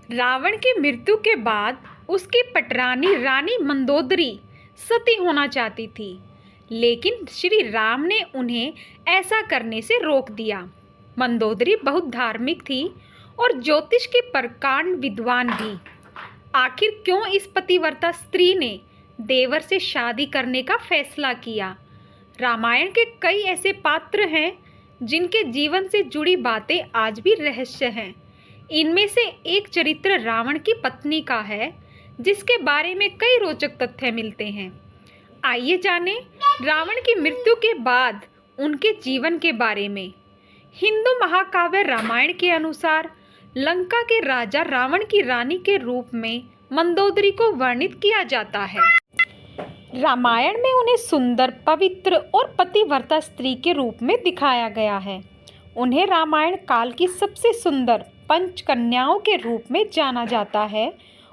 रावण की मृत्यु के बाद उसकी पटरानी रानी मंदोदरी सती होना चाहती थी, लेकिन श्री राम ने उन्हें ऐसा करने से रोक दिया। मंदोदरी बहुत धार्मिक थी और ज्योतिष की प्रकांड विद्वान भी। आखिर क्यों इस पतिव्रता स्त्री ने देवर से शादी करने का फैसला किया? रामायण के कई ऐसे पात्र हैं जिनके जीवन से जुड़ी बातें आज भी रहस्य हैं। इनमें से एक चरित्र रावण की पत्नी का है, जिसके बारे में कई रोचक तथ्य मिलते हैं। आइए जानें रावण की मृत्यु के बाद उनके जीवन के बारे में। हिंदू महाकाव्य रामायण के अनुसार लंका के राजा रावण की रानी के रूप में मंदोदरी को वर्णित किया जाता है। रामायण में उन्हें सुंदर, पवित्र और पतिव्रता स्त्री के रूप में दिखाया गया है। उन्हें रामायण काल की सबसे सुंदर पंचकन्याओं के रूप में जाना जाता है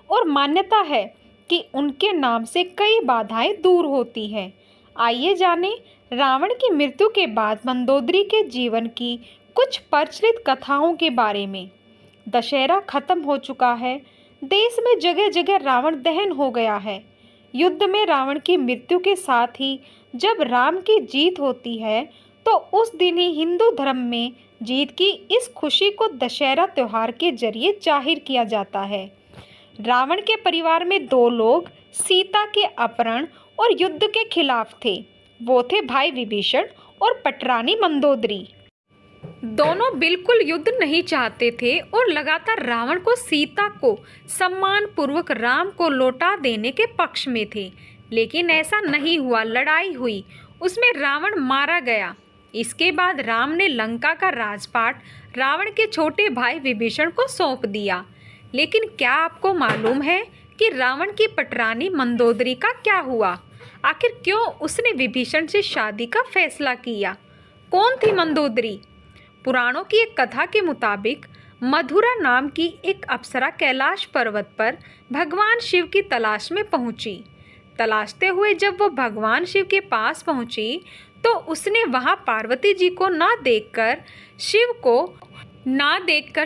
और मान्यता है कि उनके नाम से कई बाधाएं दूर होती हैं। आइए जानें रावण की मृत्यु के बाद मंदोदरी के जीवन की कुछ प्रचलित कथाओं के बारे में। दशहरा खत्म हो चुका है। देश में जगह जगह रावण दहन हो गया है। युद्ध में रावण की मृत्यु के साथ ही जब राम की जीत होती है तो उस दिन ही हिंदू धर्म में जीत की इस खुशी को दशहरा त्योहार के जरिए जाहिर किया जाता है। रावण के परिवार में दो लोग सीता के अपहरण और युद्ध के खिलाफ थे। वो थे भाई विभीषण और पटरानी मंदोदरी। दोनों बिल्कुल युद्ध नहीं चाहते थे और लगातार रावण को सीता को सम्मान पूर्वक राम को लौटा देने के पक्ष में थे, लेकिन ऐसा नहीं हुआ। लड़ाई हुई, उसमें रावण मारा गया। इसके बाद राम ने लंका का राजपाट रावण के छोटे भाई विभीषण को सौंप दिया। लेकिन क्या आपको मालूम है कि रावण की पटरानी मंदोदरी का क्या हुआ? आखिर क्यों उसने विभीषण से शादी का फैसला किया? कौन थी मंदोदरी? पुराणों की एक कथा के मुताबिक मधुरा नाम की एक अप्सरा कैलाश पर्वत पर भगवान शिव की तलाश में पहुंची। तलाशते हुए जब वो भगवान शिव के पास पहुंची तो उसने वहां पार्वती जी को ना देखकर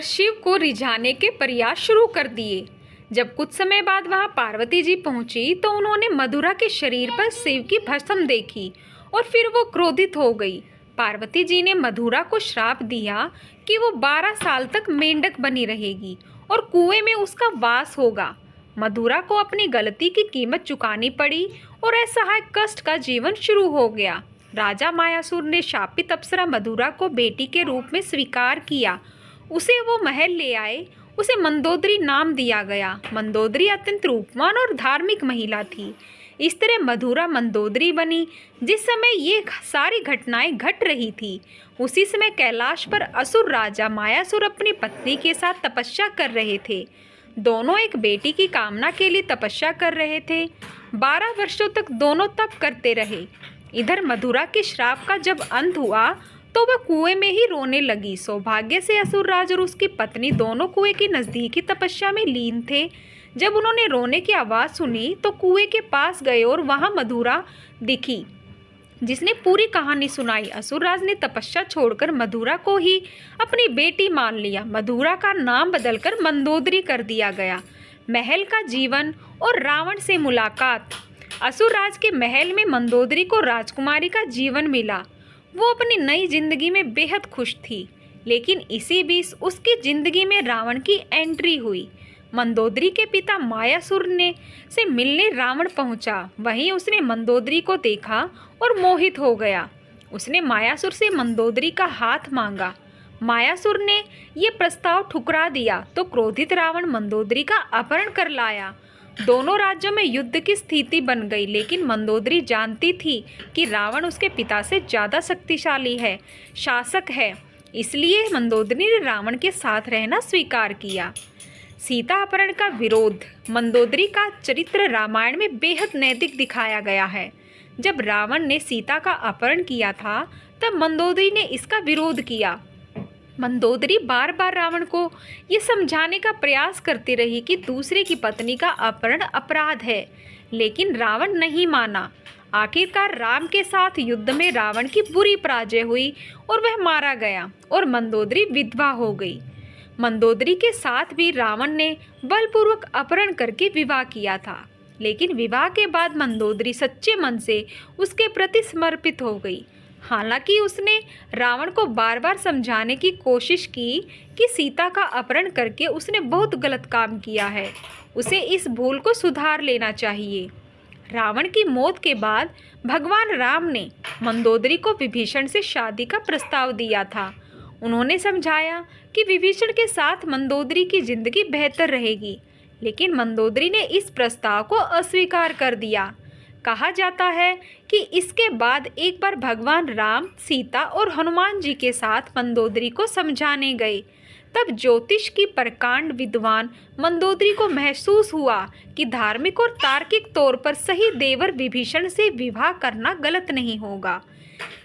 शिव को रिझाने के प्रयास शुरू कर दिए। जब कुछ समय बाद वहां पार्वती जी पहुंची तो उन्होंने मधुरा के शरीर पर शिव की भस्म देखी और फिर वो क्रोधित हो गई। पार्वती जी ने मधुरा को श्राप दिया कि वो 12 साल तक मेंढक बनी रहेगी और कुएं में उसका वास होगा। मधुरा को अपनी गलती की कीमत चुकानी पड़ी और असहाय कष्ट का जीवन शुरू हो गया। राजा मायासुर ने शापित अप्सरा मधुरा को बेटी के रूप में स्वीकार किया। उसे वो महल ले आए। उसे मंदोदरी नाम दिया गया। मंदोदरी अत्यंत रूपवान और धार्मिक महिला थी। इस तरह मधुरा मंदोदरी बनी। जिस समय ये सारी घटनाएं घट रही थी उसी समय कैलाश पर असुर राजा मायासुर अपनी पत्नी के साथ तपस्या कर रहे थे। दोनों एक बेटी की कामना के लिए तपस्या कर रहे थे। 12 वर्षों तक दोनों तप करते रहे। इधर मधुरा के श्राप का जब अंत हुआ तो वह कुएं में ही रोने लगी। सौभाग्य से असुर राज और उसकी पत्नी दोनों कुएं के नज़दीक ही तपस्या में लीन थे। जब उन्होंने रोने की आवाज़ सुनी तो कुएं के पास गए और वहां मधुरा दिखी, जिसने पूरी कहानी सुनाई। असुरराज ने तपस्या छोड़कर मधुरा को ही अपनी बेटी मान लिया। मधुरा का नाम बदलकर मंदोदरी कर दिया गया। महल का जीवन और रावण से मुलाकात। असुरराज के महल में मंदोदरी को राजकुमारी का जीवन मिला। वो अपनी नई जिंदगी में बेहद खुश थी, लेकिन इसी बीच उसकी जिंदगी में रावण की एंट्री हुई। मंदोदरी के पिता मायासुर से मिलने रावण पहुंचा। वहीं उसने मंदोदरी को देखा और मोहित हो गया। उसने मायासुर से मंदोदरी का हाथ मांगा। मायासुर ने यह प्रस्ताव ठुकरा दिया तो क्रोधित रावण मंदोदरी का अपहरण कर लाया। दोनों राज्यों में युद्ध की स्थिति बन गई, लेकिन मंदोदरी जानती थी कि रावण उसके पिता से ज़्यादा शक्तिशाली शासक है। इसलिए मंदोदरी ने रावण के साथ रहना स्वीकार किया। सीता अपहरण का विरोध। मंदोदरी का चरित्र रामायण में बेहद नैतिक दिखाया गया है। जब रावण ने सीता का अपहरण किया था तब मंदोदरी ने इसका विरोध किया। मंदोदरी बार बार रावण को ये समझाने का प्रयास करती रही कि दूसरे की पत्नी का अपहरण अपराध है, लेकिन रावण नहीं माना। आखिरकार राम के साथ युद्ध में रावण की बुरी पराजय हुई और वह मारा गया और मंदोदरी विधवा हो गई। मंदोदरी के साथ भी रावण ने बलपूर्वक अपहरण करके विवाह किया था, लेकिन विवाह के बाद मंदोदरी सच्चे मन से उसके प्रति समर्पित हो गई। हालांकि उसने रावण को बार बार समझाने की कोशिश की कि सीता का अपहरण करके उसने बहुत गलत काम किया है, उसे इस भूल को सुधार लेना चाहिए। रावण की मौत के बाद भगवान राम ने मंदोदरी को विभीषण से शादी का प्रस्ताव दिया था। उन्होंने समझाया कि विभीषण के साथ मंदोदरी की जिंदगी बेहतर रहेगी, लेकिन मंदोदरी ने इस प्रस्ताव को अस्वीकार कर दिया। कहा जाता है कि इसके बाद एक बार भगवान राम, सीता और हनुमान जी के साथ मंदोदरी को समझाने गए। तब ज्योतिष की प्रकांड विद्वान मंदोदरी को महसूस हुआ कि धार्मिक और तार्किक तौर पर सही देवर विभीषण से विवाह करना गलत नहीं होगा।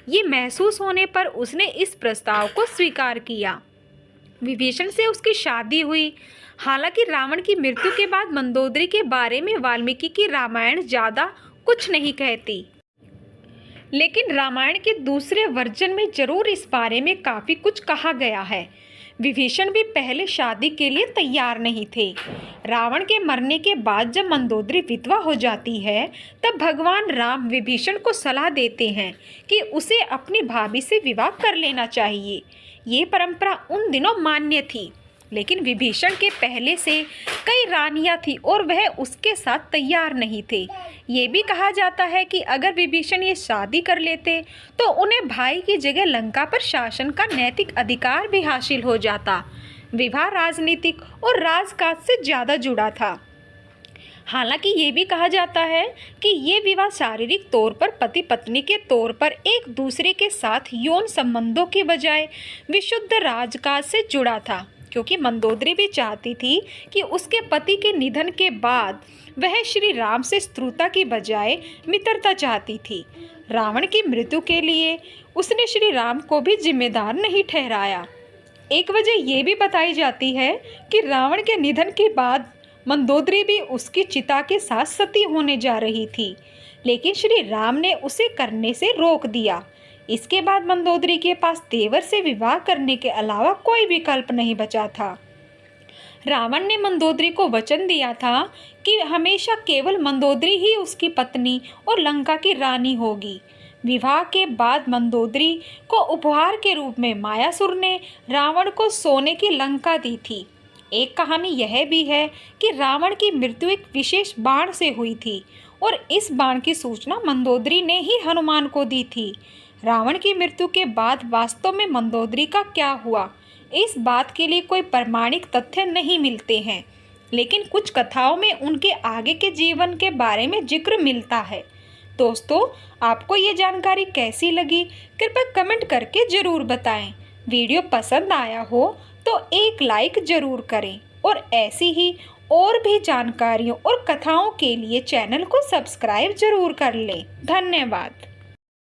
ये महसूस होने पर उसने इस प्रस्ताव को स्वीकार किया। विभीषण से उसकी शादी हुई। हालांकि रावण की मृत्यु के बाद मंदोदरी के बारे में वाल्मीकि की रामायण ज़्यादा कुछ नहीं कहती, लेकिन रामायण के दूसरे वर्जन में जरूर इस बारे में काफ़ी कुछ कहा गया है। विभीषण भी पहले शादी के लिए तैयार नहीं थे। रावण के मरने के बाद जब मंदोदरी विधवा हो जाती है, तब भगवान राम विभीषण को सलाह देते हैं कि उसे अपनी भाभी से विवाह कर लेना चाहिए। ये परंपरा उन दिनों मान्य थी, लेकिन विभीषण के पहले से कई रानियां थी और वह उसके साथ तैयार नहीं थे। ये भी कहा जाता है कि अगर विभीषण ये शादी कर लेते तो उन्हें भाई की जगह लंका पर शासन का नैतिक अधिकार भी हासिल हो जाता। विवाह राजनीतिक और राजकाज से ज़्यादा जुड़ा था। हालांकि ये भी कहा जाता है कि ये विवाह शारीरिक तौर पर पति पत्नी के तौर पर एक दूसरे के साथ यौन संबंधों के बजाय विशुद्ध राजकाज से जुड़ा था, क्योंकि मंदोदरी भी चाहती थी कि उसके पति के निधन के बाद वह श्री राम से शत्रुता की बजाय मित्रता चाहती थी। रावण की मृत्यु के लिए उसने श्री राम को भी जिम्मेदार नहीं ठहराया। एक वजह यह भी बताई जाती है कि रावण के निधन के बाद मंदोदरी भी उसकी चिता के साथ सती होने जा रही थी, लेकिन श्री राम ने उसे करने से रोक दिया। इसके बाद मंदोदरी के पास देवर से विवाह करने के अलावा कोई विकल्प नहीं बचा था। रावण ने मंदोदरी को वचन दिया था कि हमेशा केवल मंदोदरी ही उसकी पत्नी और लंका की रानी होगी। विवाह के बाद मंदोदरी को उपहार के रूप में मायासुर ने रावण को सोने की लंका दी थी। एक कहानी यह भी है कि रावण की मृत्यु एक विशेष बाण से हुई थी और इस बाण की सूचना मंदोदरी ने ही हनुमान को दी थी। रावण की मृत्यु के बाद वास्तव में मंदोदरी का क्या हुआ, इस बात के लिए कोई प्रमाणिक तथ्य नहीं मिलते हैं, लेकिन कुछ कथाओं में उनके आगे के जीवन के बारे में जिक्र मिलता है। दोस्तों, आपको ये जानकारी कैसी लगी कृपया कमेंट करके ज़रूर बताएं। वीडियो पसंद आया हो तो एक लाइक ज़रूर करें और ऐसी ही और भी जानकारियों और कथाओं के लिए चैनल को सब्सक्राइब ज़रूर कर लें। धन्यवाद।